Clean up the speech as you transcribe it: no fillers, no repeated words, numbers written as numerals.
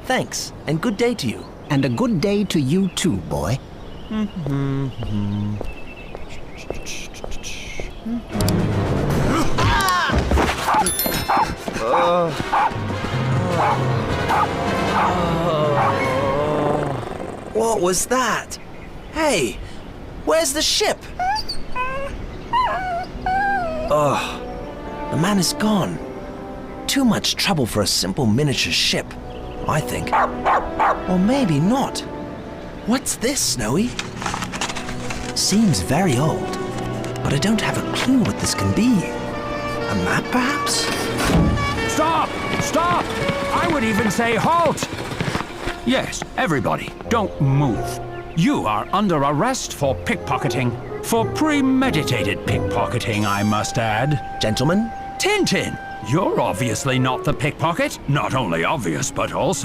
Thanks, and good day to you. And a good day to you too, boy. What was that? Hey, where's the ship? Oh, the man is gone. Too much trouble for a simple miniature ship, I think. Or maybe not. What's this, Snowy? Seems very old, but I don't have a clue what this can be. A map, perhaps? Stop! Stop! I would even say halt! Yes, everybody, don't move. You are under arrest for pickpocketing. For premeditated pickpocketing, I must add. Gentlemen? Tintin! You're obviously not the pickpocket. Not only obvious, but also